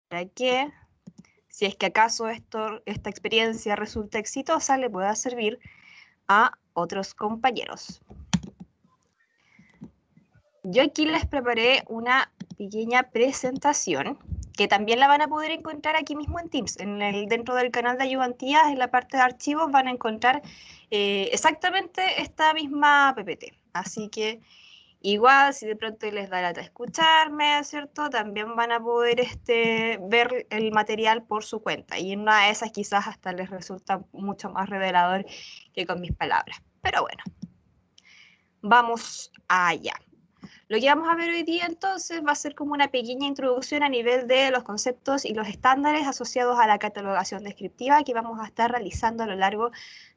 para que, si es que acaso esta experiencia resulta exitosa, le pueda servir a otros compañeros. Yo aquí les preparé una pequeña presentación que también la van a poder encontrar aquí mismo en Teams. Dentro del canal de ayudantías, en la parte de archivos, van a encontrar exactamente esta misma PPT. Así que igual, si de pronto les da lata escucharme, ¿cierto? También van a poder ver el material por su cuenta. Y en una de esas quizás hasta les resulta mucho más revelador que con mis palabras. Pero bueno, vamos allá. Lo que vamos a ver hoy día entonces va a ser como una pequeña introducción a nivel de los conceptos y los estándares asociados a la catalogación descriptiva que vamos a estar realizando a lo largo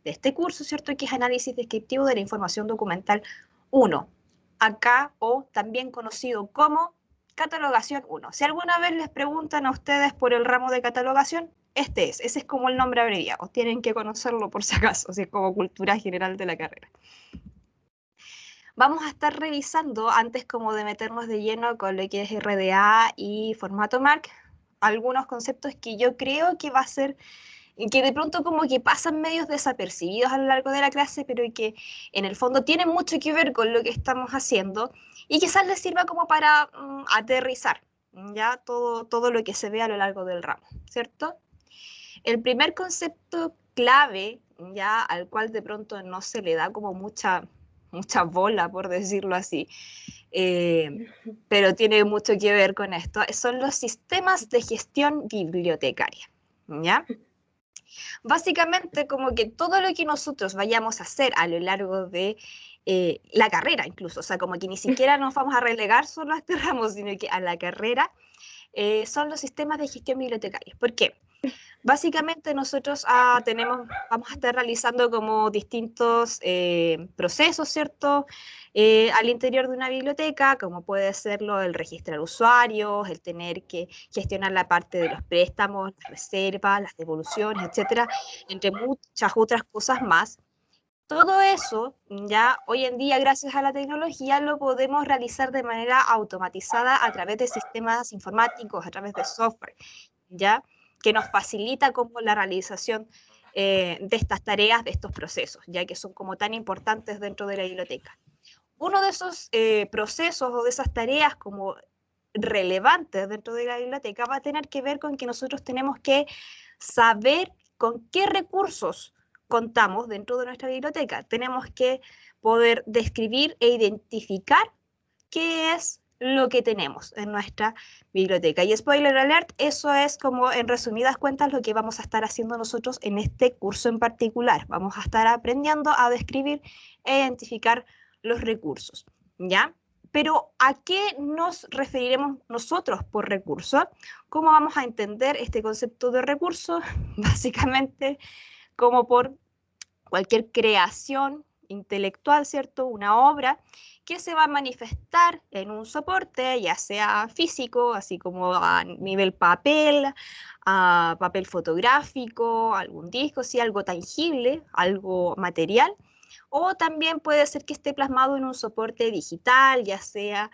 de este curso, ¿cierto? Que es análisis descriptivo de la información documental 1, acá o también conocido como catalogación 1. Si alguna vez les preguntan a ustedes por el ramo de catalogación, ese es como el nombre abreviado, tienen que conocerlo por si acaso, si es como cultura general de la carrera. Vamos a estar revisando, antes como de meternos de lleno con lo que es RDA y formato MARC, algunos conceptos que yo creo que va a ser, que de pronto como que pasan medios desapercibidos a lo largo de la clase, pero que en el fondo tienen mucho que ver con lo que estamos haciendo y quizás les sirva como para aterrizar ya todo lo que se ve a lo largo del ramo, ¿cierto? El primer concepto clave, ya al cual de pronto no se le da como mucha bola, por decirlo así, pero tiene mucho que ver con esto, son los sistemas de gestión bibliotecaria, ¿ya? Básicamente, como que todo lo que nosotros vayamos a hacer a lo largo de la carrera, incluso, o sea, como que ni siquiera nos vamos a relegar solo a este ramo, sino que a la carrera, son los sistemas de gestión bibliotecaria. ¿Por qué? Básicamente nosotros vamos a estar realizando como distintos procesos, ¿cierto? Al interior de una biblioteca, como puede serlo el registrar usuarios, el tener que gestionar la parte de los préstamos, las reservas, las devoluciones, etcétera, entre muchas otras cosas más. Todo eso, ya hoy en día, gracias a la tecnología, lo podemos realizar de manera automatizada a través de sistemas informáticos, a través de software, ¿ya? Que nos facilita como la realización de estas tareas, de estos procesos, ya que son como tan importantes dentro de la biblioteca. Uno de esos procesos o de esas tareas como relevantes dentro de la biblioteca va a tener que ver con que nosotros tenemos que saber con qué recursos contamos dentro de nuestra biblioteca. Tenemos que poder describir e identificar qué es lo que tenemos en nuestra biblioteca. Y spoiler alert, eso es como en resumidas cuentas lo que vamos a estar haciendo nosotros en este curso en particular. Vamos a estar aprendiendo a describir e identificar los recursos, ¿ya? Pero ¿a qué nos referiremos nosotros por recurso? ¿Cómo vamos a entender este concepto de recurso? Básicamente como por cualquier creación intelectual, ¿cierto? Una obra que se va a manifestar en un soporte, ya sea físico, así como a nivel papel, a papel fotográfico, algún disco, sí, algo tangible, algo material, o también puede ser que esté plasmado en un soporte digital, ya sea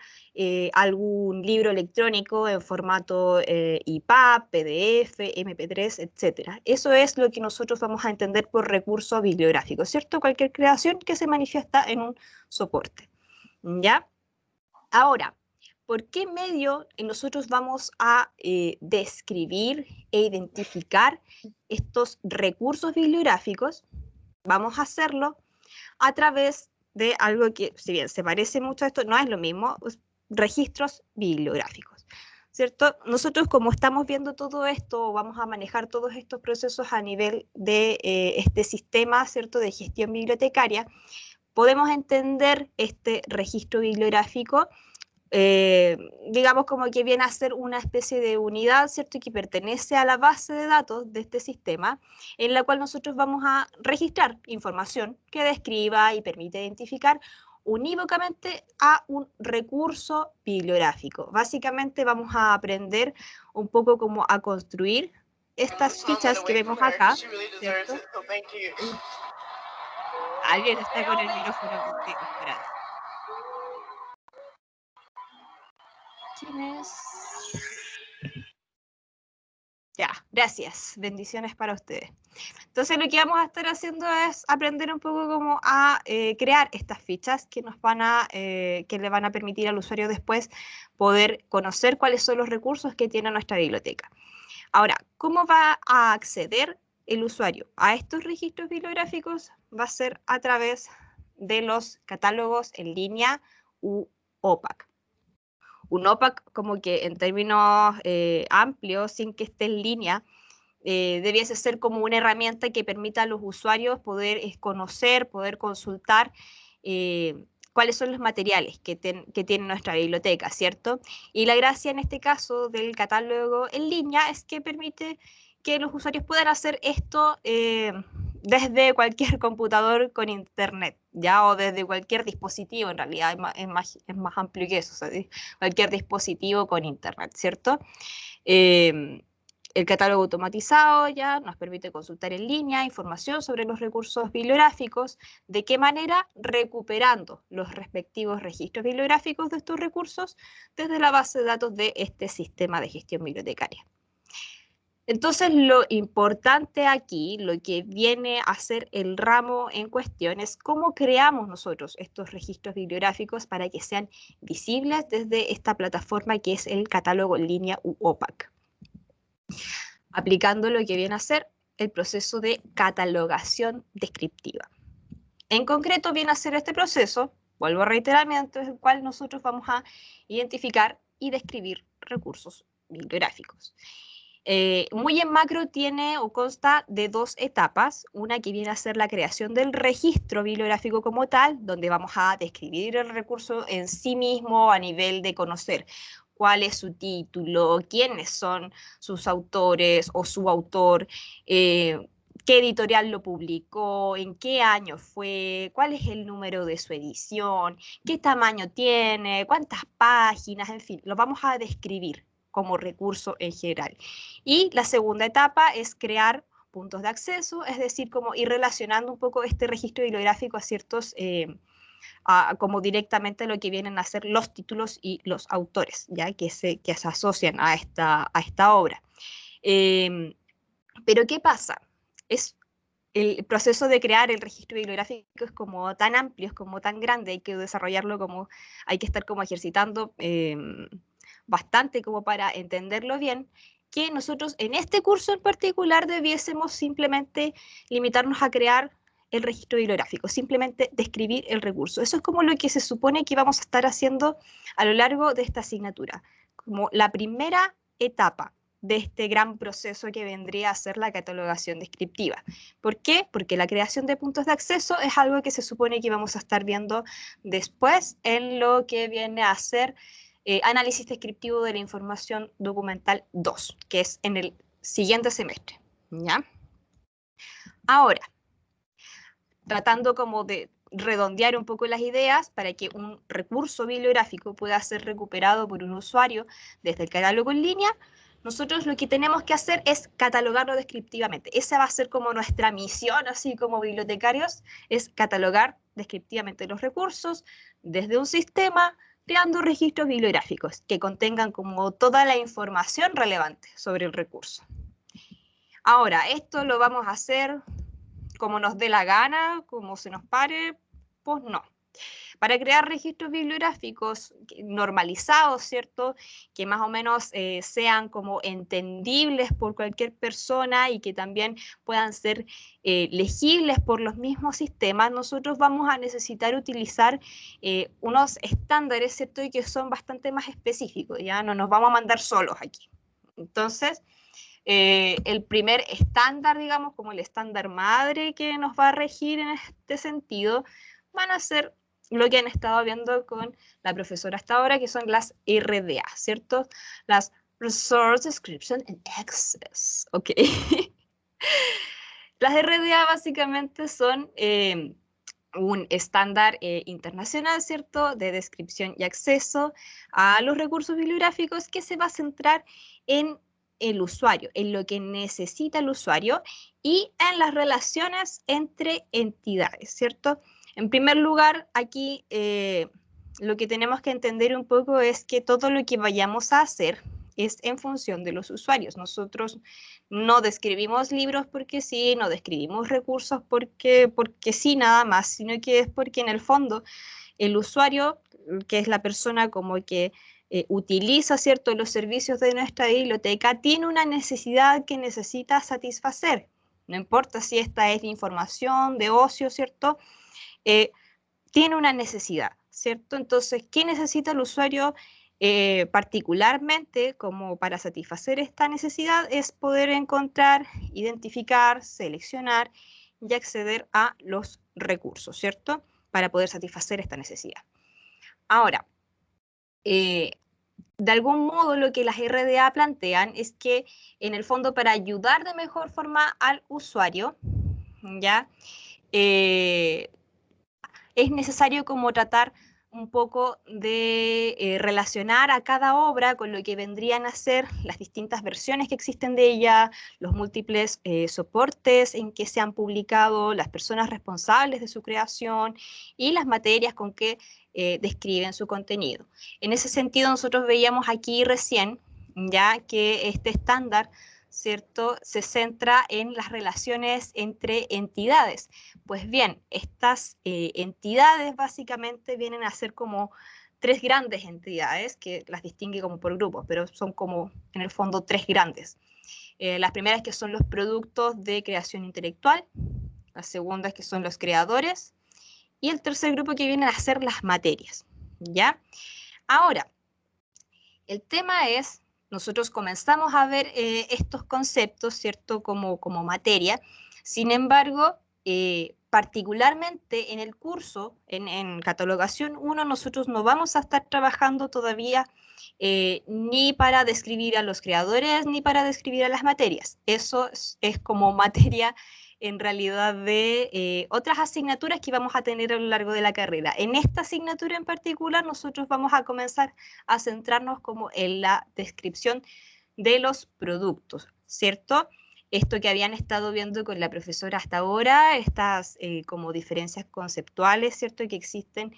algún libro electrónico en formato EPUB, PDF, MP3, etc. Eso es lo que nosotros vamos a entender por recurso bibliográfico, ¿cierto? Cualquier creación que se manifiesta en un soporte, ¿ya? Ahora, ¿por qué medio nosotros vamos a describir e identificar estos recursos bibliográficos? Vamos a hacerlo a través de algo que, si bien se parece mucho a esto, no es lo mismo, registros bibliográficos, ¿cierto? Nosotros como estamos viendo todo esto, vamos a manejar todos estos procesos a nivel de este sistema, ¿cierto?, de gestión bibliotecaria, podemos entender este registro bibliográfico digamos como que viene a ser una especie de unidad, ¿cierto? Que pertenece a la base de datos de este sistema, en la cual nosotros vamos a registrar información que describa y permite identificar unívocamente a un recurso bibliográfico. Básicamente vamos a aprender un poco cómo a construir estas fichas que vemos acá, ¿cierto? Alguien está con el micrófono contigo, espérate. ¿Quién es? Gracias, bendiciones para ustedes. Entonces lo que vamos a estar haciendo es aprender un poco cómo a crear estas fichas que que le van a permitir al usuario después poder conocer cuáles son los recursos que tiene nuestra biblioteca. Ahora, ¿cómo va a acceder el usuario a estos registros bibliográficos? Va a ser a través de los catálogos en línea u OPAC. Un OPAC, como que en términos amplios, sin que esté en línea, debiese ser como una herramienta que permita a los usuarios poder conocer, poder consultar cuáles son los materiales que tiene nuestra biblioteca, ¿cierto? Y la gracia en este caso del catálogo en línea es que permite que los usuarios puedan hacer esto desde cualquier computador con internet, ¿ya? O desde cualquier dispositivo, en realidad es más amplio que eso, o sea, cualquier dispositivo con internet, ¿cierto? El catálogo automatizado ya nos permite consultar en línea información sobre los recursos bibliográficos. ¿De qué manera? Recuperando los respectivos registros bibliográficos de estos recursos desde la base de datos de este sistema de gestión bibliotecaria. Entonces, lo importante aquí, lo que viene a ser el ramo en cuestión, es cómo creamos nosotros estos registros bibliográficos para que sean visibles desde esta plataforma que es el catálogo en línea u OPAC. Aplicando lo que viene a ser el proceso de catalogación descriptiva. En concreto viene a ser este proceso, vuelvo a reiterar, mediante el cual nosotros vamos a identificar y describir recursos bibliográficos. Muy en macro tiene o consta de dos etapas, una que viene a ser la creación del registro bibliográfico como tal, donde vamos a describir el recurso en sí mismo a nivel de conocer cuál es su título, quiénes son sus autores o su autor, qué editorial lo publicó, en qué año fue, cuál es el número de su edición, qué tamaño tiene, cuántas páginas, en fin, lo vamos a describir como recurso en general. Y la segunda etapa es crear puntos de acceso, es decir, como ir relacionando un poco este registro bibliográfico a ciertos, como directamente lo que vienen a ser los títulos y los autores, ¿ya? Que se asocian a esta obra. Pero ¿qué pasa? El proceso de crear el registro bibliográfico es como tan amplio, es como tan grande, hay que desarrollarlo como, hay que estar como ejercitando bastante como para entenderlo bien, que nosotros en este curso en particular debiésemos simplemente limitarnos a crear el registro bibliográfico, simplemente describir el recurso. Eso es como lo que se supone que vamos a estar haciendo a lo largo de esta asignatura, como la primera etapa de este gran proceso que vendría a ser la catalogación descriptiva. ¿Por qué? Porque la creación de puntos de acceso es algo que se supone que vamos a estar viendo después en lo que viene a ser análisis descriptivo de la información documental 2, que es en el siguiente semestre, ¿ya? Ahora, tratando como de redondear un poco las ideas para que un recurso bibliográfico pueda ser recuperado por un usuario desde el catálogo en línea, nosotros lo que tenemos que hacer es catalogarlo descriptivamente. Esa va a ser como nuestra misión, así como bibliotecarios, es catalogar descriptivamente los recursos desde un sistema, creando registros bibliográficos que contengan como toda la información relevante sobre el recurso. Ahora, esto lo vamos a hacer como nos dé la gana, como se nos pare, pues no. Para crear registros bibliográficos normalizados, ¿cierto? Que más o menos sean como entendibles por cualquier persona y que también puedan ser legibles por los mismos sistemas, nosotros vamos a necesitar utilizar unos estándares, ¿cierto? Y que son bastante más específicos, ¿ya? No nos vamos a mandar solos aquí. Entonces, el primer estándar, digamos, como el estándar madre que nos va a regir en este sentido, van a ser lo que han estado viendo con la profesora hasta ahora, que son las RDA, ¿cierto? Las Resource Description and Access, ¿ok? Las RDA básicamente son un estándar internacional, ¿cierto?, de descripción y acceso a los recursos bibliográficos que se va a centrar en el usuario, en lo que necesita el usuario y en las relaciones entre entidades, ¿cierto? En primer lugar, aquí lo que tenemos que entender un poco es que todo lo que vayamos a hacer es en función de los usuarios. Nosotros no describimos libros porque sí, no describimos recursos porque sí, nada más, sino que es porque en el fondo el usuario, que es la persona como que utiliza, ¿cierto?, los servicios de nuestra biblioteca, tiene una necesidad que necesita satisfacer. No importa si esta es de información, de ocio, ¿cierto? Tiene una necesidad, ¿cierto? Entonces, ¿qué necesita el usuario particularmente como para satisfacer esta necesidad? Es poder encontrar, identificar, seleccionar y acceder a los recursos, ¿cierto? Para poder satisfacer esta necesidad. Ahora, de algún modo lo que las RDA plantean es que en el fondo para ayudar de mejor forma al usuario, ¿ya? Es necesario como tratar un poco de relacionar a cada obra con lo que vendrían a ser las distintas versiones que existen de ella, los múltiples soportes en que se han publicado, las personas responsables de su creación y las materias con que describen su contenido. En ese sentido, nosotros veíamos aquí recién ya que este estándar, ¿cierto?, se centra en las relaciones entre entidades. Pues bien, estas entidades básicamente vienen a ser como tres grandes entidades, que las distingue como por grupos, pero son como en el fondo tres grandes. Las primeras que son los productos de creación intelectual, las segundas que son los creadores, y el tercer grupo que vienen a ser las materias, ¿ya? Ahora, el tema es, nosotros comenzamos a ver estos conceptos, ¿cierto?, como materia. Sin embargo, particularmente en el curso, en catalogación 1, nosotros no vamos a estar trabajando todavía ni para describir a los creadores, ni para describir a las materias. Eso es como materia en realidad de otras asignaturas que vamos a tener a lo largo de la carrera. En esta asignatura en particular, nosotros vamos a comenzar a centrarnos como en la descripción de los productos, ¿cierto? Esto que habían estado viendo con la profesora hasta ahora, estas como diferencias conceptuales, ¿cierto?, que existen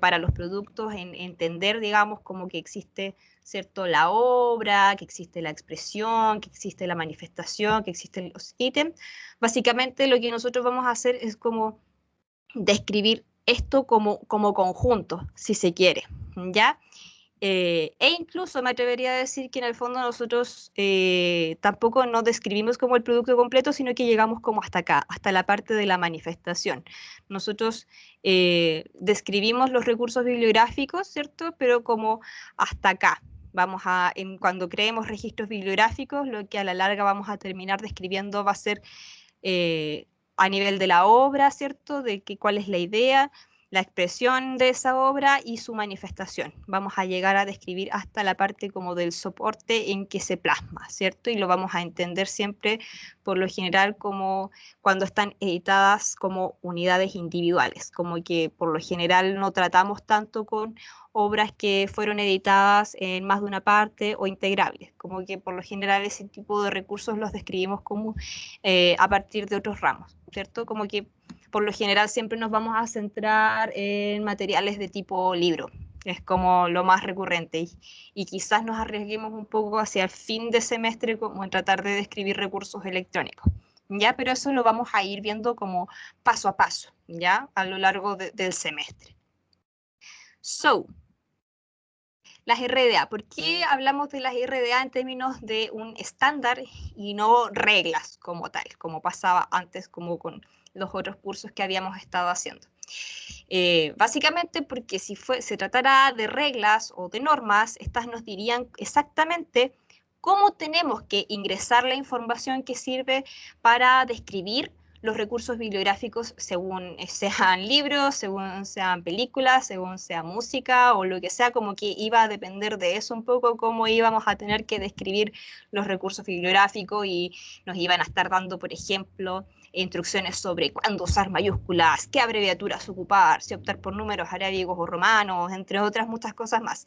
para los productos, en entender, digamos, como que existe, ¿cierto?, la obra, que existe la expresión, que existe la manifestación, que existen los ítems. Básicamente lo que nosotros vamos a hacer es como describir esto como conjunto, si se quiere, ¿ya? E incluso me atrevería a decir que en el fondo nosotros tampoco no describimos como el producto completo, sino que llegamos como hasta acá, hasta la parte de la manifestación. Nosotros describimos los recursos bibliográficos, ¿cierto? Pero como hasta acá. Vamos a, cuando creemos registros bibliográficos, lo que a la larga vamos a terminar describiendo va a ser a nivel de la obra, ¿cierto? De cuál es la idea, la expresión de esa obra y su manifestación. Vamos a llegar a describir hasta la parte como del soporte en que se plasma, ¿cierto? Y lo vamos a entender siempre, por lo general, como cuando están editadas como unidades individuales, como que por lo general no tratamos tanto con obras que fueron editadas en más de una parte o integrables, como que por lo general ese tipo de recursos los describimos como a partir de otros ramos, ¿cierto? Como que por lo general siempre nos vamos a centrar en materiales de tipo libro, es como lo más recurrente, y quizás nos arriesguemos un poco hacia el fin de semestre como en tratar de describir recursos electrónicos, ¿ya? Pero eso lo vamos a ir viendo como paso a paso, ¿ya? A lo largo del semestre. So, las RDA. ¿Por qué hablamos de las RDA en términos de un estándar y no reglas como tal, como pasaba antes como con los otros cursos que habíamos estado haciendo? Básicamente porque si se tratara de reglas o de normas, estas nos dirían exactamente cómo tenemos que ingresar la información que sirve para describir los recursos bibliográficos según sean libros, según sean películas, según sea música o lo que sea, como que iba a depender de eso un poco cómo íbamos a tener que describir los recursos bibliográficos, y nos iban a estar dando, por ejemplo, instrucciones sobre cuándo usar mayúsculas, qué abreviaturas ocupar, si optar por números arábigos o romanos, entre otras muchas cosas más.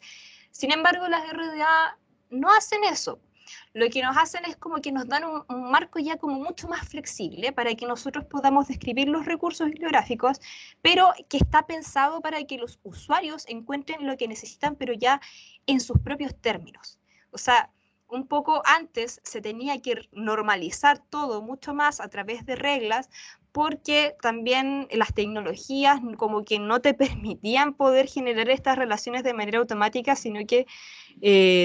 Sin embargo, las RDA no hacen eso. Lo que nos hacen es como que nos dan un marco ya como mucho más flexible para que nosotros podamos describir los recursos bibliográficos, pero que está pensado para que los usuarios encuentren lo que necesitan, pero ya en sus propios términos. O sea, un poco antes se tenía que normalizar todo mucho más a través de reglas, porque también las tecnologías como que no te permitían poder generar estas relaciones de manera automática, sino que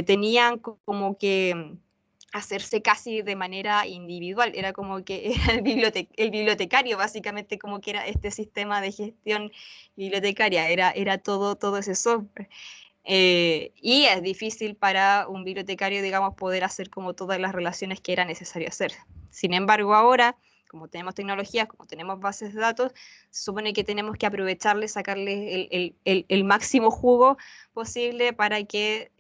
tenían como que hacerse casi de manera individual. Era como que era el bibliotecario, básicamente, como que era este sistema de gestión bibliotecaria, era todo ese software. Y es difícil para un bibliotecario, digamos, poder hacer como todas las relaciones que era necesario hacer. Sin embargo, ahora, como tenemos tecnologías, como tenemos bases de datos, se supone que tenemos que aprovecharle, sacarle el máximo jugo posible para que,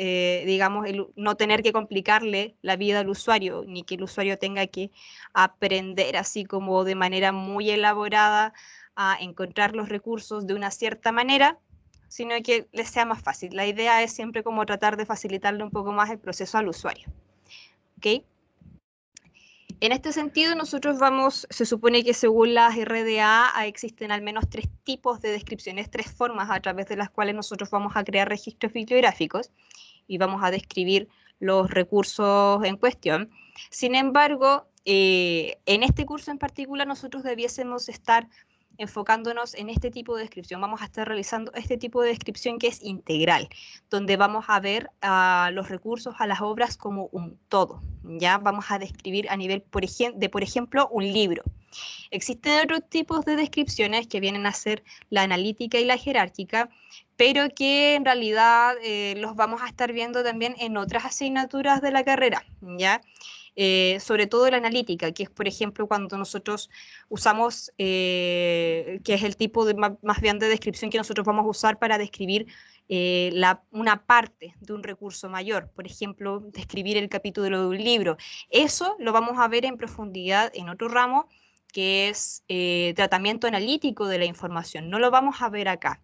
digamos, no tener que complicarle la vida al usuario, ni que el usuario tenga que aprender así como de manera muy elaborada a encontrar los recursos de una cierta manera, sino que les sea más fácil. La idea es siempre como tratar de facilitarle un poco más el proceso al usuario. ¿Ok? En este sentido, nosotros se supone que según las RDA existen al menos 3 tipos de descripciones, 3 formas a través de las cuales nosotros vamos a crear registros bibliográficos y vamos a describir los recursos en cuestión. Sin embargo, en este curso en particular nosotros debiésemos estar enfocándonos en este tipo de descripción. Vamos a estar realizando este tipo de descripción que es integral, donde vamos a ver los recursos a las obras como un todo. Ya vamos a describir a nivel, por ejemplo, un libro. Existen otros tipos de descripciones que vienen a ser la analítica y la jerárquica, pero que en realidad los vamos a estar viendo también en otras asignaturas de la carrera, ¿ya? Sobre todo la analítica, que es, por ejemplo, cuando nosotros usamos, que es el tipo de, más bien de descripción que nosotros vamos a usar para describir una parte de un recurso mayor, por ejemplo, describir el capítulo de un libro. Eso lo vamos a ver en profundidad en otro ramo, que es tratamiento analítico de la información. No lo vamos a ver acá.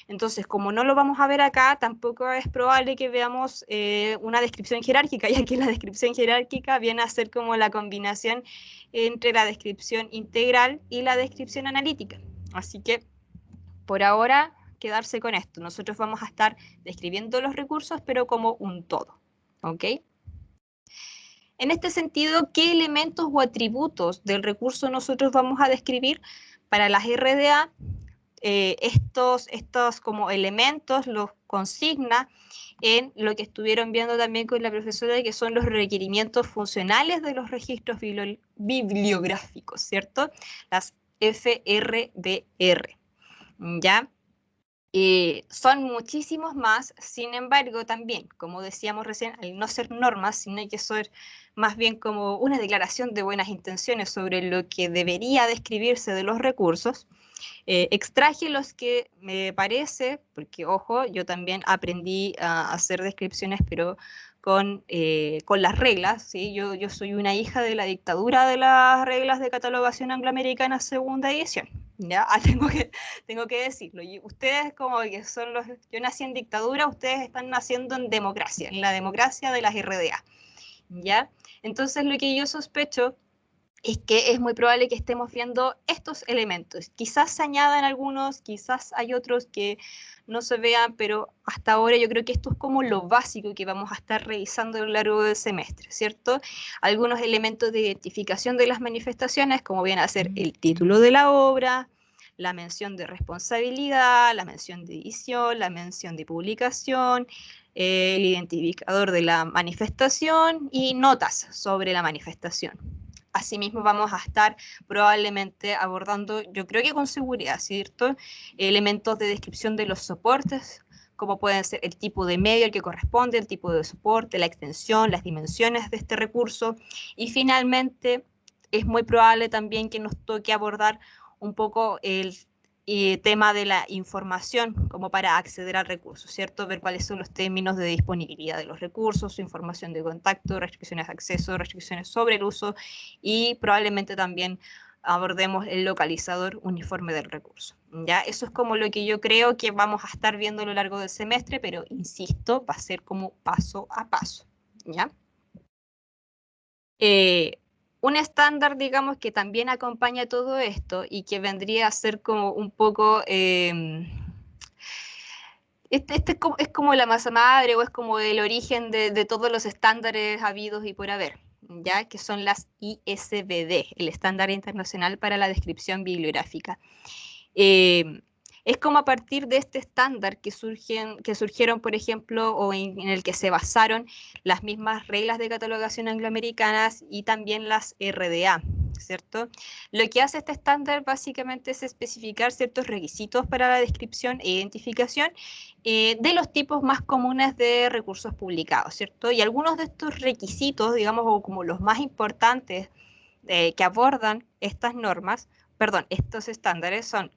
Entonces, como no lo vamos a ver acá, tampoco es probable que veamos una descripción jerárquica, ya que la descripción jerárquica viene a ser como la combinación entre la descripción integral y la descripción analítica. Así que, por ahora, quedarse con esto. Nosotros vamos a estar describiendo los recursos, pero como un todo. ¿Ok? En este sentido, ¿qué elementos o atributos del recurso nosotros vamos a describir? Para las RDA, estos como elementos los consigna en lo que estuvieron viendo también con la profesora, que son los requerimientos funcionales de los registros bibliográficos, ¿cierto? Las FRBR, ¿ya? Son muchísimos más, sin embargo, también, como decíamos recién, al no ser normas, sino que ser más bien como una declaración de buenas intenciones sobre lo que debería describirse de los recursos, extraje los que me parece, porque ojo, yo también aprendí a hacer descripciones, pero con las reglas, ¿sí? Yo soy una hija de la dictadura de las reglas de catalogación angloamericana segunda edición, ¿ya? Tengo que decirlo. Y ustedes como que son los... Yo nací en dictadura, ustedes están naciendo en democracia, en la democracia de las RDA, ¿ya? Entonces lo que yo sospecho es que es muy probable que estemos viendo estos elementos. Quizás se añadan algunos, quizás hay otros que no se vean, pero hasta ahora yo creo que esto es como lo básico que vamos a estar revisando a lo largo del semestre, ¿cierto? Algunos elementos de identificación de las manifestaciones, como viene a ser el título de la obra, la mención de responsabilidad, la mención de edición, la mención de publicación, el identificador de la manifestación y notas sobre la manifestación. Asimismo, vamos a estar probablemente abordando, yo creo que con seguridad, ¿cierto? Elementos de descripción de los soportes, como pueden ser el tipo de medio al que corresponde, el tipo de soporte, la extensión, las dimensiones de este recurso. Y finalmente, es muy probable también que nos toque abordar un poco el tema de la información como para acceder al recurso, ¿cierto? Ver cuáles son los términos de disponibilidad de los recursos, su información de contacto, restricciones de acceso, restricciones sobre el uso y probablemente también abordemos el localizador uniforme del recurso. ¿Ya? Eso es como lo que yo creo que vamos a estar viendo a lo largo del semestre, pero insisto, va a ser como paso a paso. ¿Ya? Un estándar, digamos, que también acompaña todo esto y que vendría a ser como un poco es como la masa madre o es como el origen de todos los estándares habidos y por haber, ¿ya? Que son las ISBD, el estándar internacional para la descripción bibliográfica. Es como a partir de este estándar que surgieron, por ejemplo, o en el que se basaron las mismas reglas de catalogación angloamericanas y también las RDA, ¿cierto? Lo que hace este estándar básicamente es especificar ciertos requisitos para la descripción e identificación de los tipos más comunes de recursos publicados, ¿cierto? Y algunos de estos requisitos, digamos, o como los más importantes que abordan estas normas, perdón, estos estándares son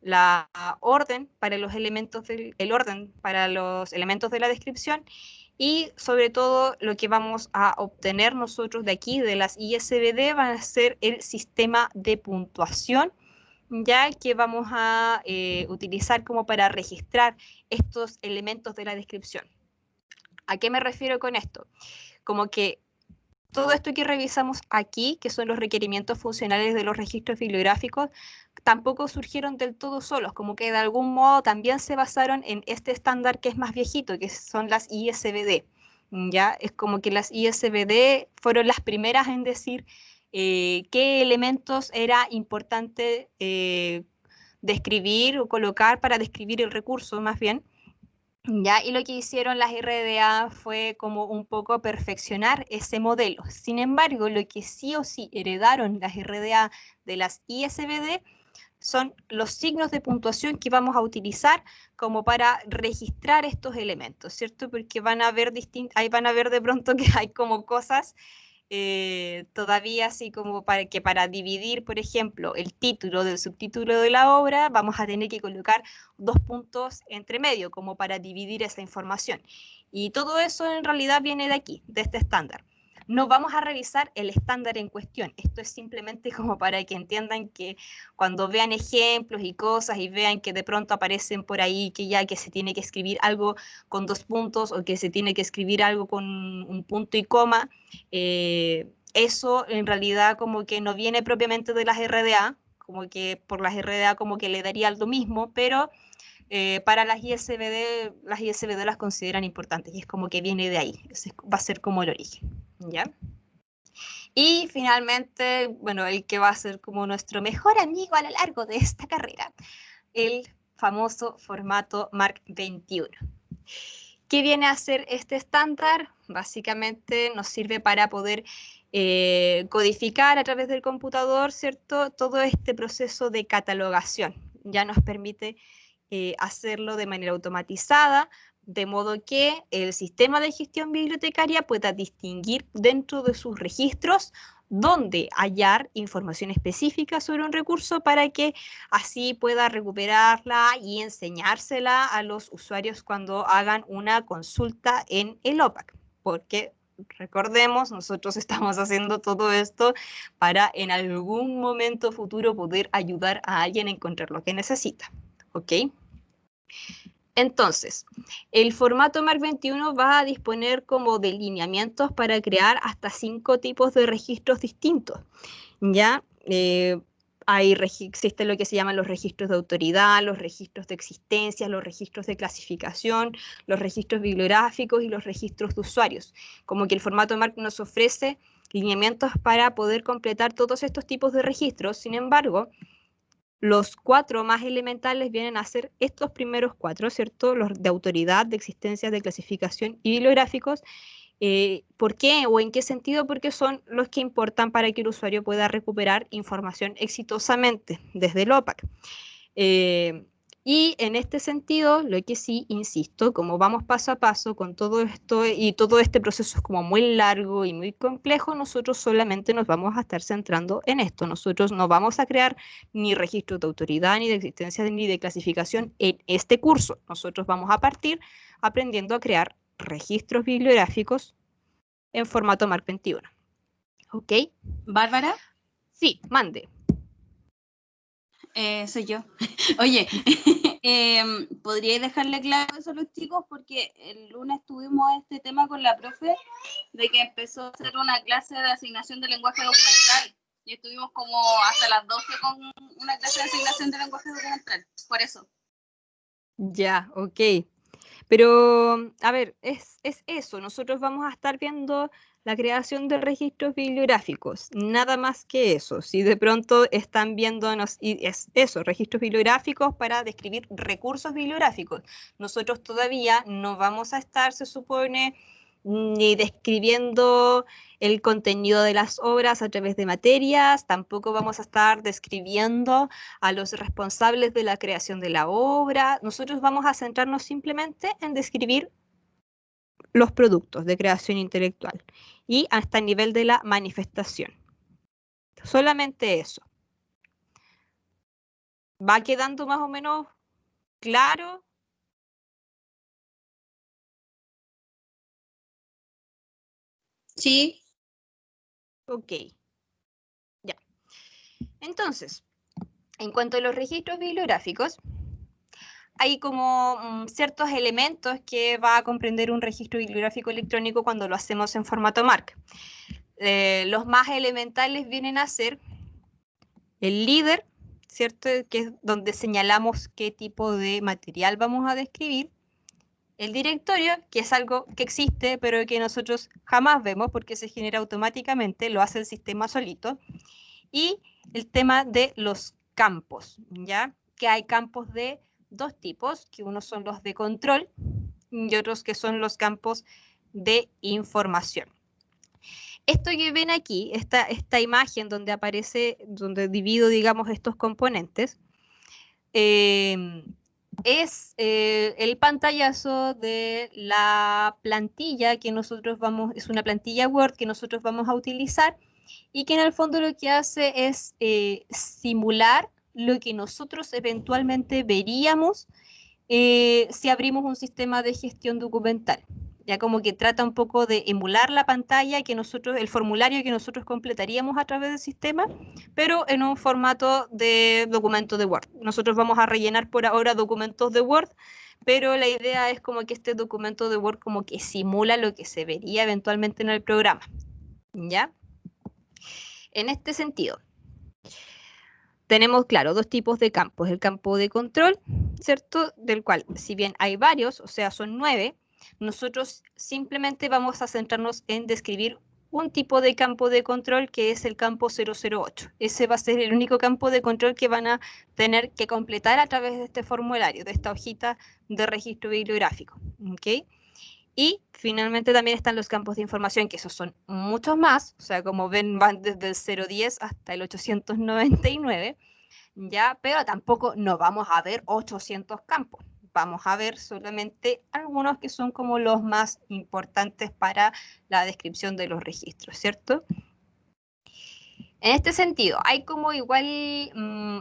la orden para los elementos el orden para los elementos de la descripción y sobre todo lo que vamos a obtener nosotros de aquí de las ISBD van a ser el sistema de puntuación, ya que vamos a utilizar como para registrar estos elementos de la descripción. ¿A qué me refiero con esto? Como que todo esto que revisamos aquí, que son los requerimientos funcionales de los registros bibliográficos, tampoco surgieron del todo solos, como que de algún modo también se basaron en este estándar que es más viejito, que son las ISBD. ¿Ya? Es como que las ISBD fueron las primeras en decir qué elementos era importante describir o colocar para describir el recurso, más bien. ¿Ya? Y lo que hicieron las RDA fue como un poco perfeccionar ese modelo. Sin embargo, lo que sí o sí heredaron las RDA de las ISBD son los signos de puntuación que vamos a utilizar como para registrar estos elementos, ¿cierto? Porque ahí van a ver de pronto que hay como cosas todavía así como para dividir, por ejemplo, el título del subtítulo de la obra, vamos a tener que colocar 2 puntos entre medio, como para dividir esa información. Y todo eso en realidad viene de aquí, de este estándar. No vamos a revisar el estándar en cuestión. Esto es simplemente como para que entiendan que cuando vean ejemplos y cosas y vean que de pronto aparecen por ahí que se tiene que escribir algo con 2 puntos o que se tiene que escribir algo con un punto y coma, eso en realidad como que no viene propiamente de las RDA, como que por las RDA como que le daría lo mismo, pero para las ISBD las consideran importantes y es como que viene de ahí, ese va a ser como el origen, ¿ya? Y finalmente, bueno, el que va a ser como nuestro mejor amigo a lo largo de esta carrera, el famoso formato Mark 21. ¿Qué viene a ser este estándar? Básicamente nos sirve para poder codificar a través del computador, ¿cierto? Todo este proceso de catalogación. Ya nos permite hacerlo de manera automatizada, de modo que el sistema de gestión bibliotecaria pueda distinguir dentro de sus registros dónde hallar información específica sobre un recurso para que así pueda recuperarla y enseñársela a los usuarios cuando hagan una consulta en el OPAC, porque recordemos, nosotros estamos haciendo todo esto para en algún momento futuro poder ayudar a alguien a encontrar lo que necesita, ¿ok? Entonces, el formato Mark 21 va a disponer como de lineamientos para crear hasta 5 tipos de registros distintos, ¿ya? Existe lo que se llaman los registros de autoridad, los registros de existencia, los registros de clasificación, los registros bibliográficos y los registros de usuarios. Como que el formato Mark nos ofrece lineamientos para poder completar todos estos tipos de registros. Sin embargo, los 4 más elementales vienen a ser estos primeros 4, ¿cierto? Los de autoridad, de existencia, de clasificación y bibliográficos. ¿Por qué o en qué sentido? Porque son los que importan para que el usuario pueda recuperar información exitosamente desde el OPAC. Y en este sentido, lo que sí, insisto, como vamos paso a paso con todo esto y todo este proceso es como muy largo y muy complejo, nosotros solamente nos vamos a estar centrando en esto. Nosotros no vamos a crear ni registros de autoridad, ni de existencia, ni de clasificación en este curso. Nosotros vamos a partir aprendiendo a crear registros bibliográficos en formato Mark 21. ¿Ok? Bárbara. Sí, mande. Soy yo. Oye, ¿podríais dejarle claro eso a los chicos? Porque el lunes tuvimos este tema con la profe de que empezó a hacer una clase de asignación de lenguaje documental. Y estuvimos como hasta las 12 con una clase de asignación de lenguaje documental. Por eso. Ya, ok. Pero, a ver, es eso. Nosotros vamos a estar viendo la creación de registros bibliográficos, nada más que eso. Si de pronto están viéndonos, y es eso, registros bibliográficos para describir recursos bibliográficos. Nosotros todavía no vamos a estar, se supone, ni describiendo el contenido de las obras a través de materias, tampoco vamos a estar describiendo a los responsables de la creación de la obra. Nosotros vamos a centrarnos simplemente en describir los productos de creación intelectual y hasta el nivel de la manifestación. Solamente eso. ¿Va quedando más o menos claro? Sí. Ok, ya. Entonces, en cuanto a los registros bibliográficos, hay como ciertos elementos que va a comprender un registro bibliográfico electrónico cuando lo hacemos en formato MARC. Los más elementales vienen a ser el líder, ¿cierto? Que es donde señalamos qué tipo de material vamos a describir. El directorio, que es algo que existe, pero que nosotros jamás vemos porque se genera automáticamente, lo hace el sistema solito. Y el tema de los campos, ¿ya? Que hay campos de dos tipos, que unos son los de control y otros que son los campos de información. Esto que ven aquí, esta imagen donde aparece, donde divido, digamos, estos componentes, es el pantallazo de la plantilla que nosotros vamos, es una plantilla Word que nosotros vamos a utilizar y que en el fondo lo que hace es simular lo que nosotros eventualmente veríamos si abrimos un sistema de gestión documental. Ya como que trata un poco de emular la pantalla que nosotros, el formulario que nosotros completaríamos a través del sistema, pero en un formato de documento de Word. Nosotros vamos a rellenar por ahora documentos de Word, pero la idea es como que este documento de Word como que simula lo que se vería eventualmente en el programa. ¿Ya? En este sentido, tenemos, claro, dos tipos de campos. El campo de control, ¿cierto? Del cual, si bien hay varios, o sea, son 9, nosotros simplemente vamos a centrarnos en describir un tipo de campo de control que es el campo 008. Ese va a ser el único campo de control que van a tener que completar a través de este formulario, de esta hojita de registro bibliográfico. ¿Ok? Y finalmente también están los campos de información, que esos son muchos más, o sea, como ven, van desde el 010 hasta el 899, ¿ya? Pero tampoco no vamos a ver 800 campos, vamos a ver solamente algunos que son como los más importantes para la descripción de los registros, ¿cierto? En este sentido, hay como igual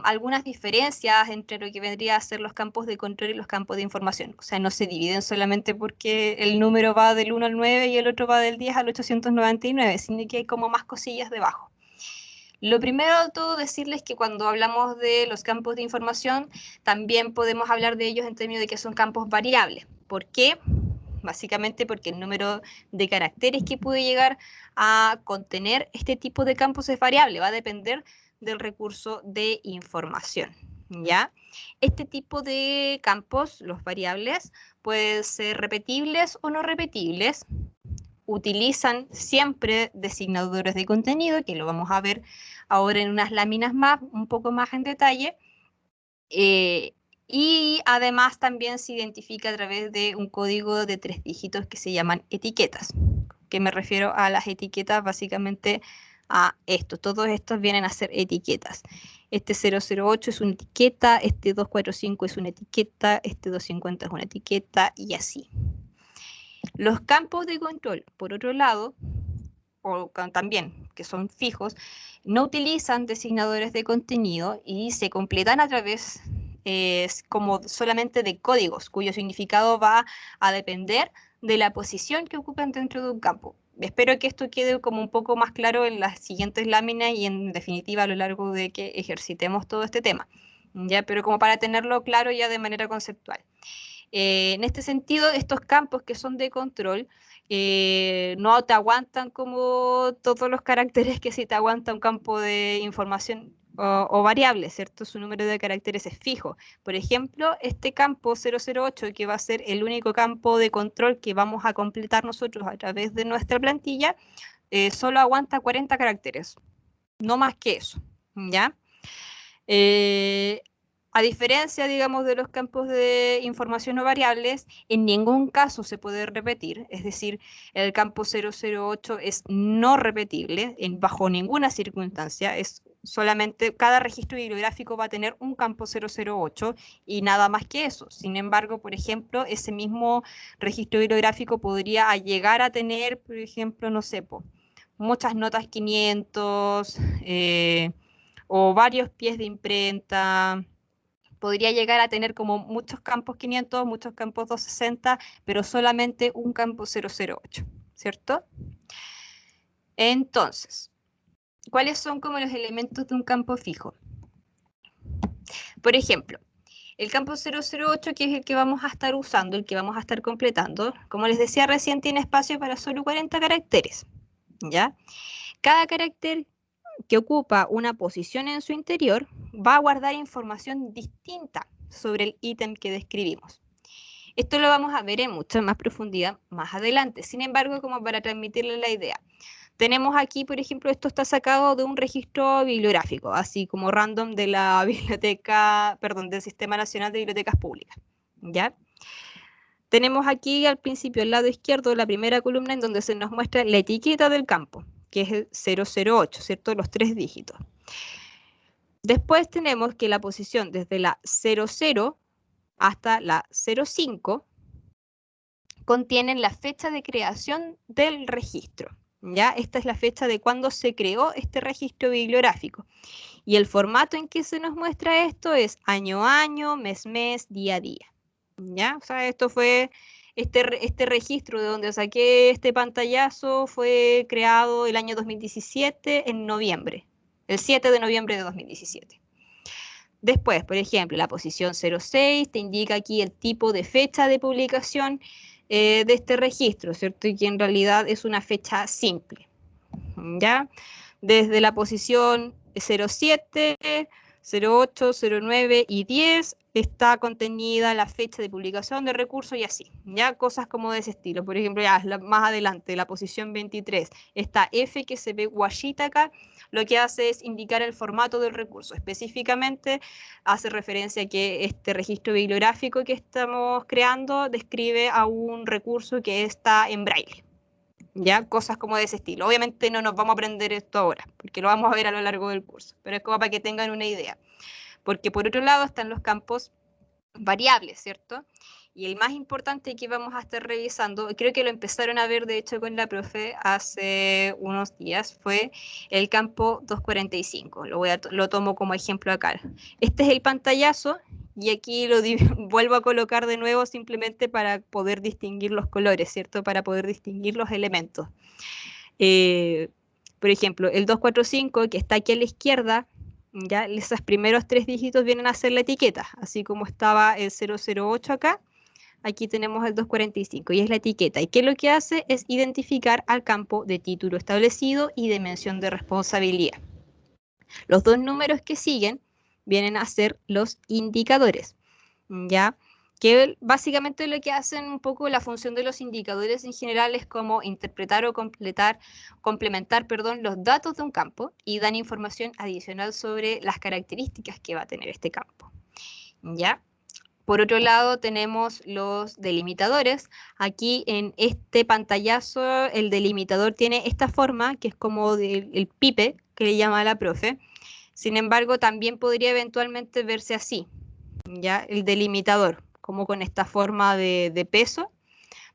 algunas diferencias entre lo que vendría a ser los campos de control y los campos de información. O sea, no se dividen solamente porque el número va del 1 al 9 y el otro va del 10 al 899, sino que hay como más cosillas debajo. Lo primero de todo, decirles que cuando hablamos de los campos de información, también podemos hablar de ellos en términos de que son campos variables. ¿Por qué? Básicamente porque el número de caracteres que puede llegar a contener este tipo de campos es variable, va a depender del recurso de información, ¿ya? Este tipo de campos, los variables, pueden ser repetibles o no repetibles, utilizan siempre designadores de contenido, que lo vamos a ver ahora en unas láminas más, un poco más en detalle, y además también se identifica a través de un código de 3 dígitos que se llaman etiquetas, que me refiero a las etiquetas básicamente a esto. Todos estos vienen a ser etiquetas. Este 008 es una etiqueta, este 245 es una etiqueta, este 250 es una etiqueta y así. Los campos de control, por otro lado, o también que son fijos, no utilizan designadores de contenido y se completan a través como solamente de códigos, cuyo significado va a depender de la posición que ocupan dentro de un campo. Espero que esto quede como un poco más claro en las siguientes láminas y en definitiva a lo largo de que ejercitemos todo este tema, ¿ya? Pero como para tenerlo claro ya de manera conceptual. En este sentido, estos campos que son de control no te aguantan como todos los caracteres que sí te aguanta un campo de información o variable, ¿cierto? Su número de caracteres es fijo. Por ejemplo, este campo 008, que va a ser el único campo de control que vamos a completar nosotros a través de nuestra plantilla, solo aguanta 40 caracteres, no más que eso, ¿ya? A diferencia, digamos, de los campos de información no variables, en ningún caso se puede repetir, es decir, el campo 008 es no repetible bajo ninguna circunstancia, es solamente, cada registro bibliográfico va a tener un campo 008 y nada más que eso. Sin embargo, por ejemplo, ese mismo registro bibliográfico podría llegar a tener, por ejemplo, no sé, muchas notas 500, o varios pies de imprenta, podría llegar a tener como muchos campos 500, muchos campos 260, pero solamente un campo 008, ¿cierto? Entonces, ¿cuáles son como los elementos de un campo fijo? Por ejemplo, el campo 008, que es el que vamos a estar usando, el que vamos a estar completando, como les decía recién, tiene espacio para solo 40 caracteres, ¿ya? Cada carácter que ocupa una posición en su interior va a guardar información distinta sobre el ítem que describimos. Esto lo vamos a ver en mucha más profundidad más adelante. Sin embargo, como para transmitirle la idea, tenemos aquí, por ejemplo, esto está sacado de un registro bibliográfico, así como random de la biblioteca, perdón, del Sistema Nacional de Bibliotecas Públicas, ¿ya? Tenemos aquí al principio, al lado izquierdo, la primera columna en donde se nos muestra la etiqueta del campo, que es el 008, ¿cierto? Los 3 dígitos. Después tenemos que la posición desde la 00 hasta la 05 contienen la fecha de creación del registro, ¿ya? Esta es la fecha de cuando se creó este registro bibliográfico. Y el formato en que se nos muestra esto es año a año, mes a mes, día a día, ¿ya? O sea, esto fue, este registro de donde saqué este pantallazo fue creado el año 2017 en noviembre, el 7 de noviembre de 2017. Después, por ejemplo, la posición 06 te indica aquí el tipo de fecha de publicación de este registro, ¿cierto? Y que en realidad es una fecha simple, ¿ya? Desde la posición 07, 08, 09 y 10 está contenida la fecha de publicación de recursos y así, ¿ya? Cosas como de ese estilo. Por ejemplo, ya más adelante, la posición 23, está F que se ve guayita acá, lo que hace es indicar el formato del recurso. Específicamente hace referencia a que este registro bibliográfico que estamos creando describe a un recurso que está en braille. ¿Ya? Cosas como de ese estilo. Obviamente no nos vamos a aprender esto ahora, porque lo vamos a ver a lo largo del curso, pero es como para que tengan una idea. Porque por otro lado están los campos variables, ¿cierto? Y el más importante que vamos a estar revisando, creo que lo empezaron a ver de hecho con la profe hace unos días, fue el campo 245. Lo tomo como ejemplo acá. Este es el pantallazo y aquí lo vuelvo a colocar de nuevo simplemente para poder distinguir los colores, ¿cierto? Para poder distinguir los elementos. Por ejemplo, el 245 que está aquí a la izquierda, ya esos primeros 3 dígitos vienen a ser la etiqueta, así como estaba el 008 acá, aquí tenemos el 245 y es la etiqueta. ¿Y qué lo que hace? Es identificar al campo de título establecido y de mención de responsabilidad. Los dos números que siguen vienen a ser los indicadores, ¿ya? Que básicamente lo que hacen un poco la función de los indicadores en general es como interpretar o complementar, los datos de un campo y dan información adicional sobre las características que va a tener este campo, ¿ya? Por otro lado tenemos los delimitadores. Aquí en este pantallazo el delimitador tiene esta forma que es como el pipe que le llama la profe. Sin embargo, también podría eventualmente verse así, ¿ya? El delimitador, como con esta forma de peso,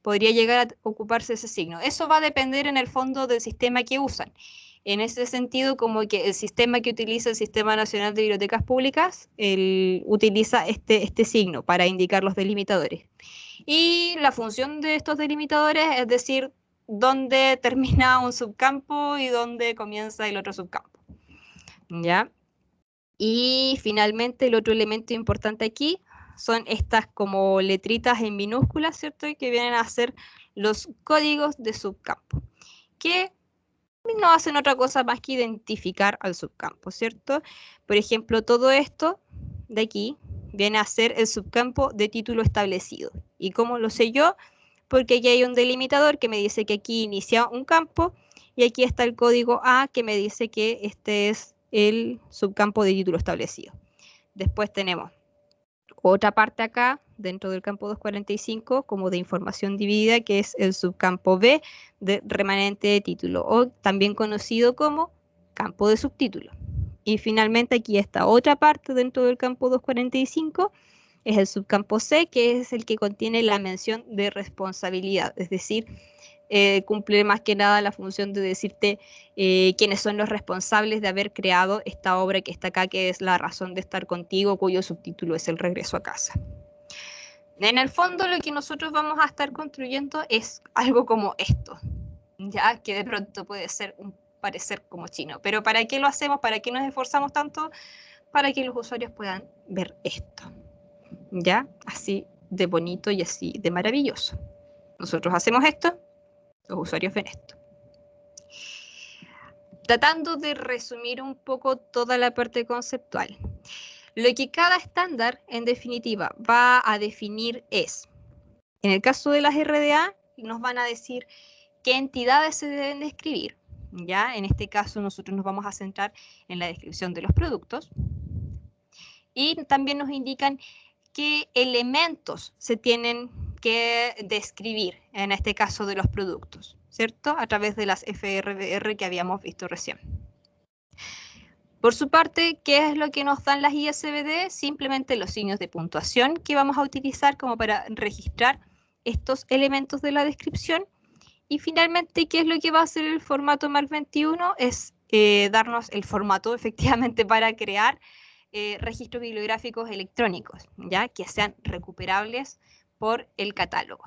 podría llegar a ocuparse ese signo. Eso va a depender en el fondo del sistema que usan. En ese sentido, como que el sistema que utiliza el Sistema Nacional de Bibliotecas Públicas, utiliza este signo para indicar los delimitadores. Y la función de estos delimitadores es decir, dónde termina un subcampo y dónde comienza el otro subcampo, ¿ya? Y finalmente el otro elemento importante aquí son estas como letritas en minúsculas, ¿cierto? Y que vienen a ser los códigos de subcampo, que no hacen otra cosa más que identificar al subcampo, ¿cierto? Por ejemplo, todo esto de aquí viene a ser el subcampo de título establecido. ¿Y cómo lo sé yo? Porque aquí hay un delimitador que me dice que aquí inicia un campo y aquí está el código A que me dice que este es el subcampo de título establecido. Después tenemos otra parte acá dentro del campo 245 como de información dividida, que es el subcampo B de remanente de título, o también conocido como campo de subtítulo. Y finalmente aquí está otra parte dentro del campo 245, es el subcampo C, que es el que contiene la mención de responsabilidad, es decir, cumple más que nada la función de decirte quiénes son los responsables de haber creado esta obra que está acá, que es La razón de estar contigo, cuyo subtítulo es El regreso a casa. En el fondo lo que nosotros vamos a estar construyendo es algo como esto, ya que de pronto puede ser parecer como chino, pero ¿para qué lo hacemos? ¿Para qué nos esforzamos tanto? Para que los usuarios puedan ver esto, ya, así de bonito y así de maravilloso. Nosotros hacemos esto, los usuarios ven esto. Tratando de resumir un poco toda la parte conceptual. Lo que cada estándar, en definitiva, va a definir es, en el caso de las RDA, nos van a decir qué entidades se deben describir. ¿Ya? En este caso, nosotros nos vamos a centrar en la descripción de los productos. Y también nos indican qué elementos se tienen que describir, en este caso de los productos, ¿cierto? A través de las FRBR que habíamos visto recién. Por su parte, ¿qué es lo que nos dan las ISBD? Simplemente los signos de puntuación que vamos a utilizar como para registrar estos elementos de la descripción. Y finalmente, ¿qué es lo que va a hacer el formato MARC 21? Es darnos el formato efectivamente para crear registros bibliográficos electrónicos, ¿ya? Que sean recuperables por el catálogo.